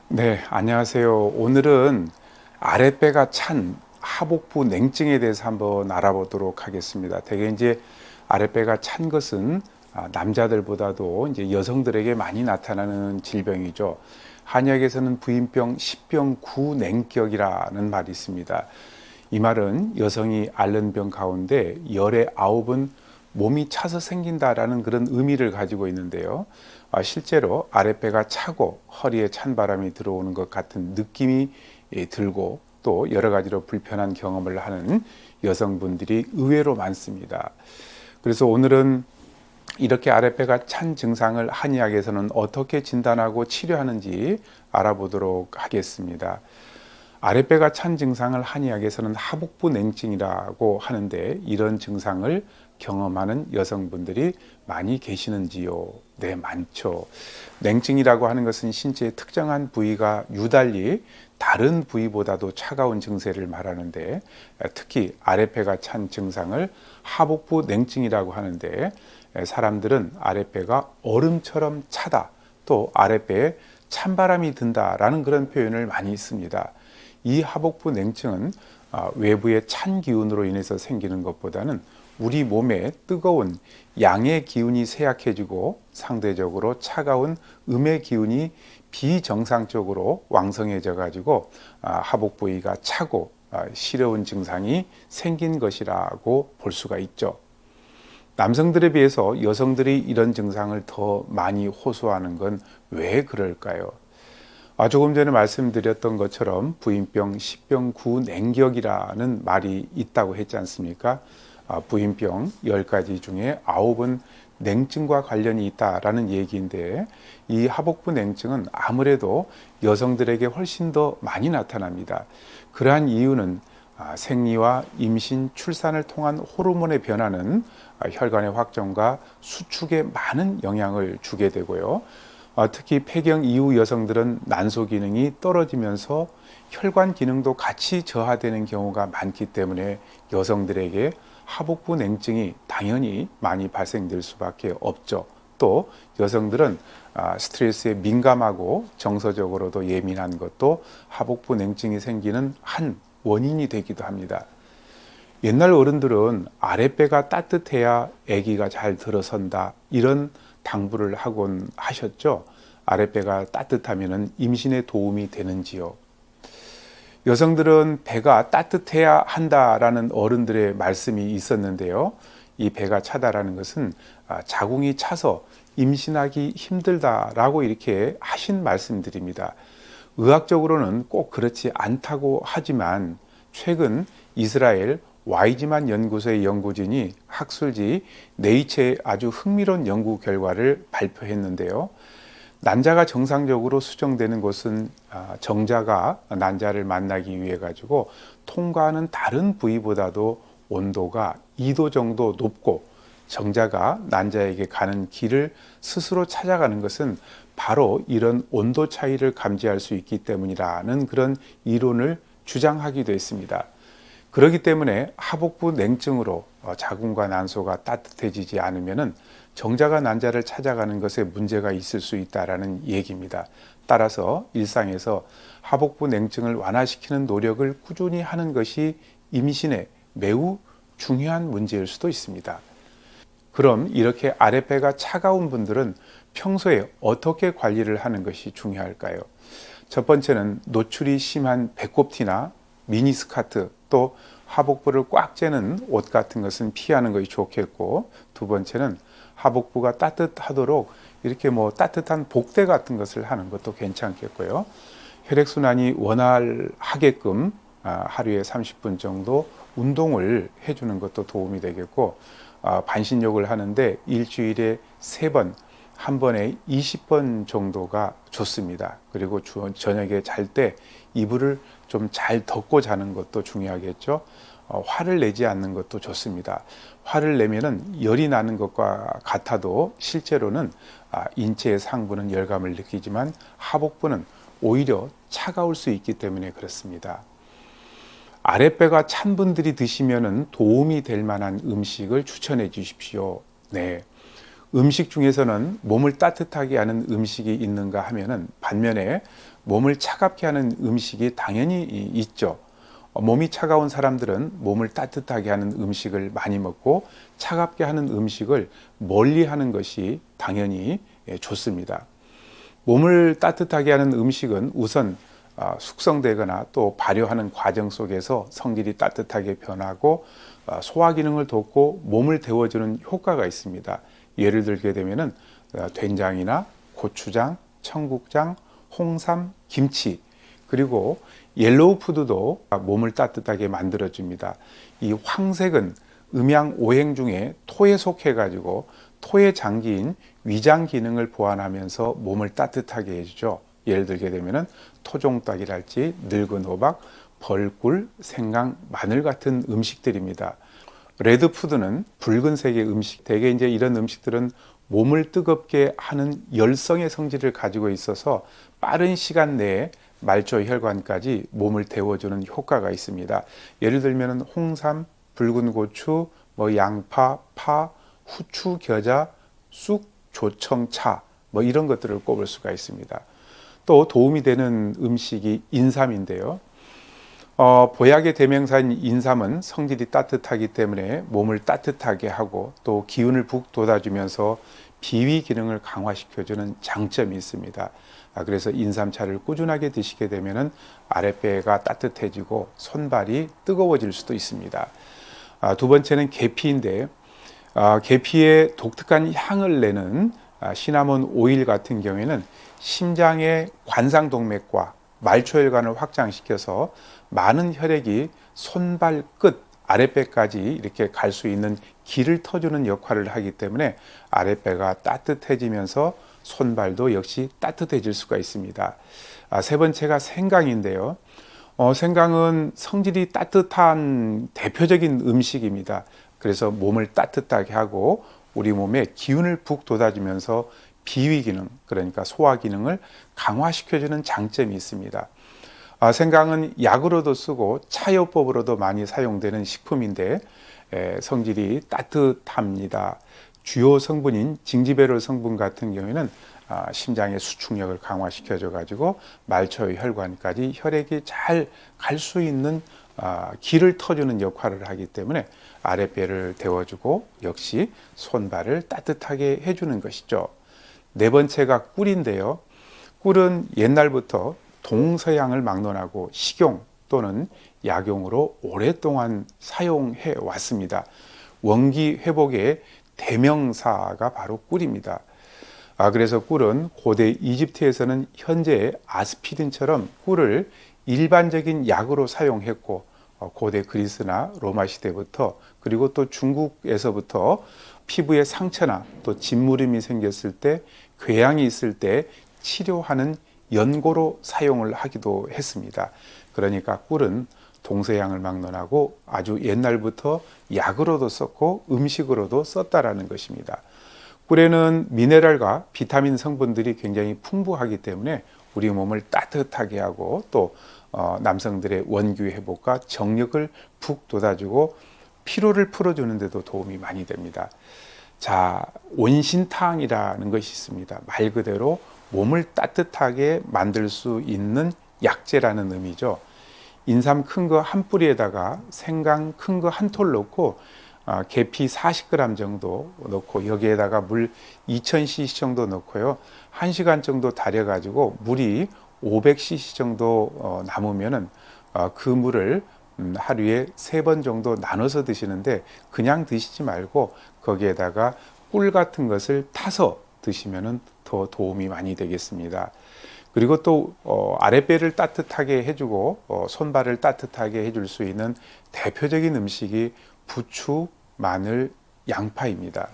네, 안녕하세요. 오늘은 아랫배가 찬 하복부 냉증에 대해서 한번 알아보도록 하겠습니다. 대개 이제 아랫배가 찬 것은 남자들보다도 이제 여성들에게 많이 나타나는 질병이죠. 한의학에서는 부인병 10병 9냉격이라는 말이 있습니다. 이 말은 여성이 앓는 병 가운데 열의 9은 몸이 차서 생긴다라는 그런 의미를 가지고 있는데요. 실제로 아랫배가 차고 허리에 찬 바람이 들어오는 것 같은 느낌이 들고 또 여러 가지로 불편한 경험을 하는 여성분들이 의외로 많습니다. 그래서 오늘은 이렇게 아랫배가 찬 증상을 한의학에서는 어떻게 진단하고 치료하는지 알아보도록 하겠습니다. 아랫배가 찬 증상을 한의학에서는 하복부 냉증이라고 하는데 이런 증상을 경험하는 여성분들이 많이 계시는지요? 네, 많죠. 냉증이라고 하는 것은 신체의 특정한 부위가 유달리 다른 부위보다도 차가운 증세를 말하는데 특히 아랫배가 찬 증상을 하복부 냉증이라고 하는데 사람들은 아랫배가 얼음처럼 차다 또 아랫배에 찬바람이 든다라는 그런 표현을 많이 씁니다. 이 하복부 냉증은 외부의 찬 기운으로 인해서 생기는 것보다는 우리 몸에 뜨거운 양의 기운이 쇠약해지고 상대적으로 차가운 음의 기운이 비정상적으로 왕성해져 가지고 하복 부위가 차고 시려운 증상이 생긴 것이라고 볼 수가 있죠. 남성들에 비해서 여성들이 이런 증상을 더 많이 호소하는 건 왜 그럴까요? 조금 전에 말씀드렸던 것처럼 부인병 10병 9냉격이라는 말이 있다고 했지 않습니까? 부인병 10가지 중에 9은 냉증과 관련이 있다라는 얘기인데 이 하복부 냉증은 아무래도 여성들에게 훨씬 더 많이 나타납니다. 그러한 이유는 생리와 임신, 출산을 통한 호르몬의 변화는 혈관의 확정과 수축에 많은 영향을 주게 되고요. 특히 폐경 이후 여성들은 난소 기능이 떨어지면서 혈관 기능도 같이 저하되는 경우가 많기 때문에 여성들에게 하복부 냉증이 당연히 많이 발생될 수밖에 없죠. 또 여성들은 스트레스에 민감하고 정서적으로도 예민한 것도 하복부 냉증이 생기는 한 원인이 되기도 합니다. 옛날 어른들은 아랫배가 따뜻해야 아기가 잘 들어선다 이런 당부를 하곤 하셨죠. 아랫배가 따뜻하면 임신에 도움이 되는지요. 여성들은 배가 따뜻해야 한다라는 어른들의 말씀이 있었는데요. 이 배가 차다라는 것은 자궁이 차서 임신하기 힘들다라고 이렇게 하신 말씀들입니다. 의학적으로는 꼭 그렇지 않다고 하지만 최근 이스라엘 와이즈만 연구소의 연구진이 학술지 네이처에 아주 흥미로운 연구 결과를 발표했는데요. 난자가 정상적으로 수정되는 곳은 정자가 난자를 만나기 위해 가지고 통과하는 다른 부위보다도 온도가 2도 정도 높고 정자가 난자에게 가는 길을 스스로 찾아가는 것은 바로 이런 온도 차이를 감지할 수 있기 때문이라는 그런 이론을 주장하기도 했습니다. 그렇기 때문에 하복부 냉증으로 자궁과 난소가 따뜻해지지 않으면 정자가 난자를 찾아가는 것에 문제가 있을 수 있다는 얘기입니다. 따라서 일상에서 하복부 냉증을 완화시키는 노력을 꾸준히 하는 것이 임신에 매우 중요한 문제일 수도 있습니다. 그럼 이렇게 아랫배가 차가운 분들은 평소에 어떻게 관리를 하는 것이 중요할까요? 첫 번째는 노출이 심한 배꼽티나 미니스커트 또 하복부를 꽉 째는 옷 같은 것은 피하는 것이 좋겠고, 두 번째는 하복부가 따뜻하도록 이렇게 따뜻한 복대 같은 것을 하는 것도 괜찮겠고요. 혈액순환이 원활하게끔 하루에 30분 정도 운동을 해주는 것도 도움이 되겠고, 반신욕을 하는데 일주일에 3번, 한 번에 20번 정도가 좋습니다. 그리고 저녁에 잘 때 이불을 좀 잘 덮고 자는 것도 중요하겠죠. 화를 내지 않는 것도 좋습니다. 화를 내면은 열이 나는 것과 같아도 실제로는 인체의 상부는 열감을 느끼지만 하복부는 오히려 차가울 수 있기 때문에 그렇습니다. 아랫배가 찬 분들이 드시면은 도움이 될 만한 음식을 추천해 주십시오. 네. 음식 중에서는 몸을 따뜻하게 하는 음식이 있는가 하면은 반면에 몸을 차갑게 하는 음식이 당연히 있죠. 몸이 차가운 사람들은 몸을 따뜻하게 하는 음식을 많이 먹고 차갑게 하는 음식을 멀리 하는 것이 당연히 좋습니다. 몸을 따뜻하게 하는 음식은 우선 숙성되거나 또 발효하는 과정 속에서 성질이 따뜻하게 변하고 소화 기능을 돕고 몸을 데워주는 효과가 있습니다. 예를 들게 되면은 된장이나 고추장, 청국장, 홍삼, 김치, 그리고 옐로우 푸드도 몸을 따뜻하게 만들어 줍니다. 이 황색은 음양오행 중에 토에 속해 가지고 토의 장기인 위장 기능을 보완하면서 몸을 따뜻하게 해주죠. 예를 들게 되면은 토종닭이랄지 늙은 호박, 벌꿀, 생강, 마늘 같은 음식들입니다. 레드푸드는 붉은색의 음식, 대개 이제 이런 음식들은 몸을 뜨겁게 하는 열성의 성질을 가지고 있어서 빠른 시간 내에 말초 혈관까지 몸을 데워주는 효과가 있습니다. 예를 들면 홍삼, 붉은 고추, 양파, 파, 후추, 겨자, 쑥, 조청차 이런 것들을 꼽을 수가 있습니다. 또 도움이 되는 음식이 인삼인데요. 보약의 대명사인 인삼은 성질이 따뜻하기 때문에 몸을 따뜻하게 하고 또 기운을 북 돋아주면서 비위 기능을 강화시켜주는 장점이 있습니다. 그래서 인삼차를 꾸준하게 드시게 되면 아랫배가 따뜻해지고 손발이 뜨거워질 수도 있습니다. 두 번째는 계피인데 계피의 독특한 향을 내는 시나몬 오일 같은 경우에는 심장의 관상동맥과 말초혈관을 확장시켜서 많은 혈액이 손발 끝 아랫배까지 이렇게 갈 수 있는 길을 터주는 역할을 하기 때문에 아랫배가 따뜻해지면서 손발도 역시 따뜻해질 수가 있습니다. 세 번째가 생강인데요. 생강은 성질이 따뜻한 대표적인 음식입니다. 그래서 몸을 따뜻하게 하고 우리 몸에 기운을 북 돋아주면서 비위 기능, 그러니까 소화 기능을 강화시켜주는 장점이 있습니다. 생강은 약으로도 쓰고 차요법으로도 많이 사용되는 식품인데 성질이 따뜻합니다. 주요 성분인 징지베롤 성분 같은 경우에는 심장의 수축력을 강화시켜줘 가지고 말초 혈관까지 혈액이 잘 갈 수 있는 길을 터주는 역할을 하기 때문에 아랫배를 데워주고 역시 손발을 따뜻하게 해주는 것이죠. 네 번째가 꿀인데요. 꿀은 옛날부터 동서양을 막론하고 식용 또는 약용으로 오랫동안 사용해 왔습니다. 원기 회복의 대명사가 바로 꿀입니다. 그래서 꿀은 고대 이집트에서는 현재 아스피린처럼 꿀을 일반적인 약으로 사용했고 고대 그리스나 로마 시대부터 그리고 또 중국에서부터 피부에 상처나 또 진무름이 생겼을 때 궤양이 있을 때 치료하는 연고로 사용을 하기도 했습니다. 그러니까 꿀은 동서양을 막론하고 아주 옛날부터 약으로도 썼고 음식으로도 썼다라는 것입니다. 꿀에는 미네랄과 비타민 성분들이 굉장히 풍부하기 때문에 우리 몸을 따뜻하게 하고 또 남성들의 원기 회복과 정력을 북 돋아주고 피로를 풀어주는 데도 도움이 많이 됩니다. 자, 온신탕이라는 것이 있습니다. 말 그대로 몸을 따뜻하게 만들 수 있는 약재라는 의미죠. 인삼 큰 거 한 뿌리에다가 생강 큰 거 한 톨 넣고 계피 40g 정도 넣고 여기에다가 물 2000cc 정도 넣고요. 1시간 정도 달여 가지고 물이 500cc 정도 남으면은 그 물을 하루에 3번 정도 나눠서 드시는데 그냥 드시지 말고 거기에다가 꿀 같은 것을 타서 드시면은 더 도움이 많이 되겠습니다. 그리고 또 아랫배를 따뜻하게 해주고 손발을 따뜻하게 해줄 수 있는 대표적인 음식이 부추, 마늘, 양파입니다.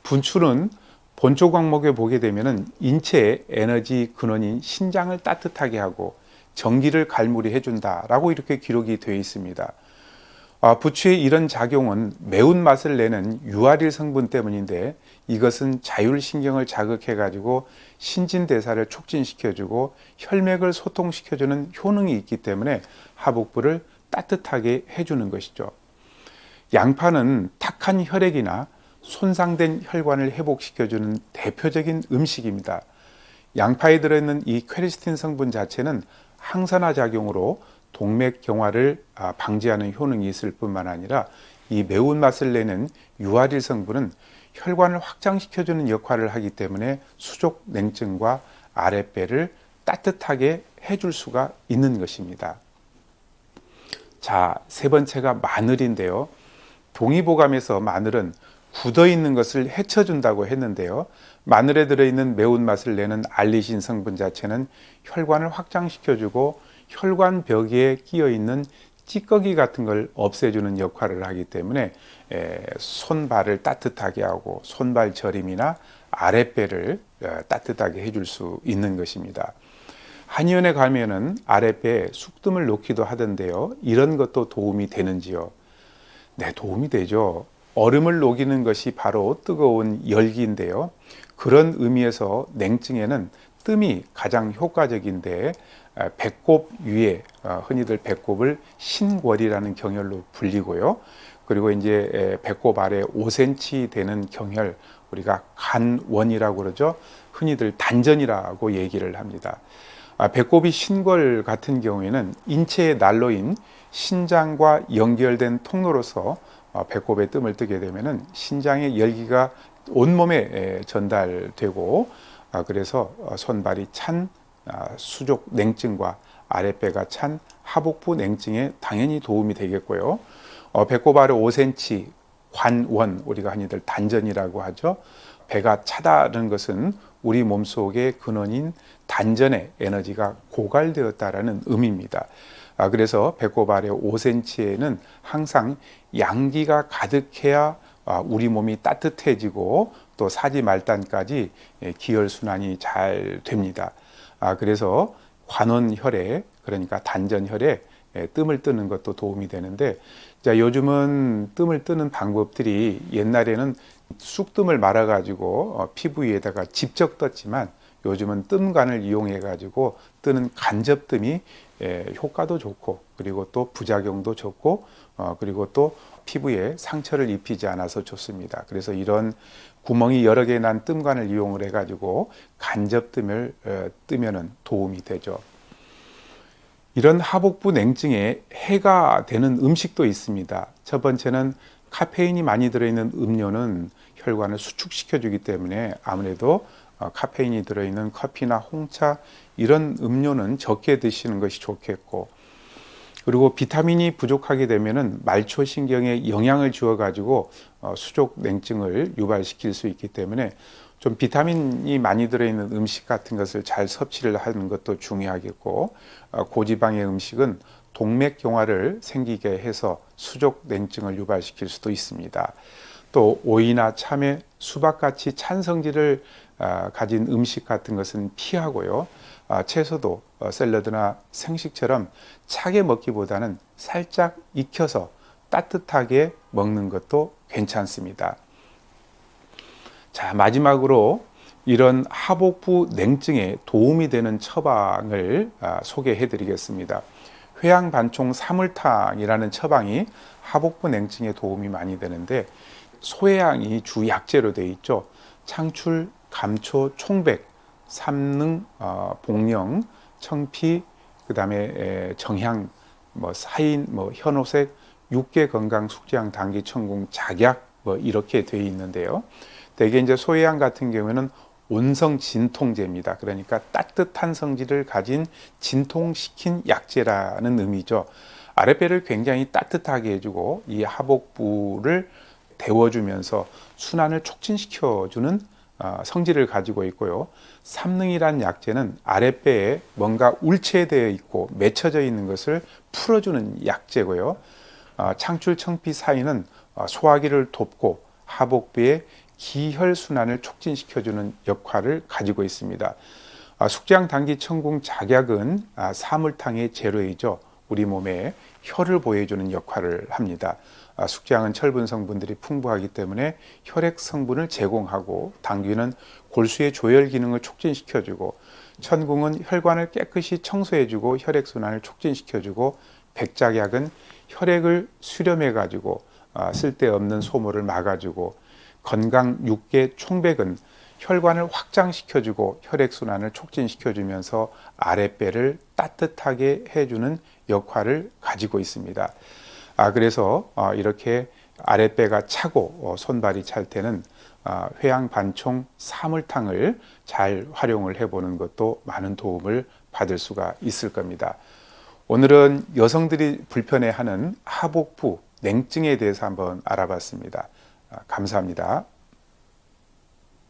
부추는 본초 과목에 보게 되면은 인체의 에너지 근원인 신장을 따뜻하게 하고 전기를 갈무리 해준다라고 이렇게 기록이 되어 있습니다. 부추의 이런 작용은 매운맛을 내는 유아릴 성분 때문인데 이것은 자율신경을 자극해 가지고 신진대사를 촉진시켜주고 혈맥을 소통시켜주는 효능이 있기 때문에 하복부를 따뜻하게 해주는 것이죠. 양파는 탁한 혈액이나 손상된 혈관을 회복시켜주는 대표적인 음식입니다. 양파에 들어있는 이 퀘르시틴 성분 자체는 항산화 작용으로 동맥경화를 방지하는 효능이 있을 뿐만 아니라 이 매운맛을 내는 유아릴 성분은 혈관을 확장시켜주는 역할을 하기 때문에 수족 냉증과 아랫배를 따뜻하게 해줄 수가 있는 것입니다. 자, 세 번째가 마늘인데요. 동의보감에서 마늘은 굳어 있는 것을 헤쳐준다고 했는데요. 마늘에 들어있는 매운맛을 내는 알리신 성분 자체는 혈관을 확장시켜주고 혈관 벽에 끼어 있는 찌꺼기 같은 걸 없애주는 역할을 하기 때문에 손발을 따뜻하게 하고 손발 저림이나 아랫배를 따뜻하게 해줄 수 있는 것입니다. 한의원에 가면은 아랫배에 숙뜸을 놓기도 하던데요. 이런 것도 도움이 되는지요? 네, 도움이 되죠. 얼음을 녹이는 것이 바로 뜨거운 열기인데요. 그런 의미에서 냉증에는 뜸이 가장 효과적인데 배꼽 위에 흔히들 배꼽을 신골이라는 경혈로 불리고요. 그리고 이제 배꼽 아래 5cm 되는 경혈 우리가 간원이라고 그러죠. 흔히들 단전이라고 얘기를 합니다. 배꼽이 신골 같은 경우에는 인체의 난로인 신장과 연결된 통로로서 배꼽에 뜸을 뜨게 되면은 신장의 열기가 온몸에 전달되고 그래서 손발이 찬 수족 냉증과 아랫배가 찬 하복부 냉증에 당연히 도움이 되겠고요. 배꼽 아래 5cm 관원 우리가 흔히들 단전이라고 하죠. 배가 차다는 것은 우리 몸속의 근원인 단전의 에너지가 고갈되었다라는 의미입니다. 그래서 배꼽 아래 5cm에는 항상 양기가 가득해야 우리 몸이 따뜻해지고 또 사지 말단까지 기혈순환이 잘 됩니다. 그래서 관원혈에 그러니까 단전혈에 뜸을 뜨는 것도 도움이 되는데 자, 요즘은 뜸을 뜨는 방법들이 옛날에는 쑥뜸을 말아 가지고 피부 위에다가 직접 떴지만 요즘은 뜸관을 이용해 가지고 뜨는 간접뜸이 효과도 좋고 그리고 또 부작용도 적고 그리고 또 피부에 상처를 입히지 않아서 좋습니다. 그래서 이런 구멍이 여러 개 난 뜸관을 이용을 해 가지고 간접뜸을 뜨면은 도움이 되죠. 이런 하복부 냉증에 해가 되는 음식도 있습니다. 첫 번째는 카페인이 많이 들어있는 음료는 혈관을 수축시켜 주기 때문에 아무래도 카페인이 들어있는 커피나 홍차 이런 음료는 적게 드시는 것이 좋겠고 그리고 비타민이 부족하게 되면은 말초신경에 영향을 주어 가지고 수족 냉증을 유발시킬 수 있기 때문에 좀 비타민이 많이 들어있는 음식 같은 것을 잘 섭취를 하는 것도 중요하겠고 고지방의 음식은 동맥경화를 생기게 해서 수족 냉증을 유발시킬 수도 있습니다. 또 오이나 참외, 수박같이 찬 성질을 가진 음식 같은 것은 피하고요. 채소도 샐러드나 생식처럼 차게 먹기보다는 살짝 익혀서 따뜻하게 먹는 것도 괜찮습니다. 자, 마지막으로 이런 하복부 냉증에 도움이 되는 처방을 소개해 드리겠습니다. 회양반총 사물탕이라는 처방이 하복부 냉증에 도움이 많이 되는데 소해양이 주 약재로 되어 있죠. 창출, 감초, 총백, 삼능, 복령, 청피, 그 다음에 정향, 사인, 현오색, 육계 건강 숙지향 당기 천궁 작약 이렇게 되어 있는데요. 대개 이제 소해양 같은 경우에는 온성 진통제입니다. 그러니까 따뜻한 성질을 가진 진통시킨 약재라는 의미죠. 아랫배를 굉장히 따뜻하게 해주고 이 하복부를 데워주면서 순환을 촉진시켜주는 성질을 가지고 있고요. 삼능이란 약재는 아랫배에 뭔가 울체되어 있고 맺혀져 있는 것을 풀어주는 약재고요. 창출, 청피, 사인은 소화기를 돕고 하복부의 기혈순환을 촉진시켜주는 역할을 가지고 있습니다. 숙지향 당기 천궁 작약은 사물탕의 재료이죠. 우리 몸에 혈을 보여주는 역할을 합니다. 숙지향은 철분 성분들이 풍부하기 때문에 혈액 성분을 제공하고 당귀는 골수의 조혈 기능을 촉진시켜주고 천궁은 혈관을 깨끗이 청소해주고 혈액순환을 촉진시켜주고 백작약은 혈액을 수렴해가지고 쓸데없는 소모를 막아주고 건강 육계 총백은 혈관을 확장시켜주고 혈액순환을 촉진시켜주면서 아랫배를 따뜻하게 해주는 역할을 가지고 있습니다. 그래서 이렇게 아랫배가 차고 손발이 찰 때는 회양반총 사물탕을 잘 활용을 해보는 것도 많은 도움을 받을 수가 있을 겁니다. 오늘은 여성들이 불편해하는 하복부 냉증에 대해서 한번 알아봤습니다. 감사합니다.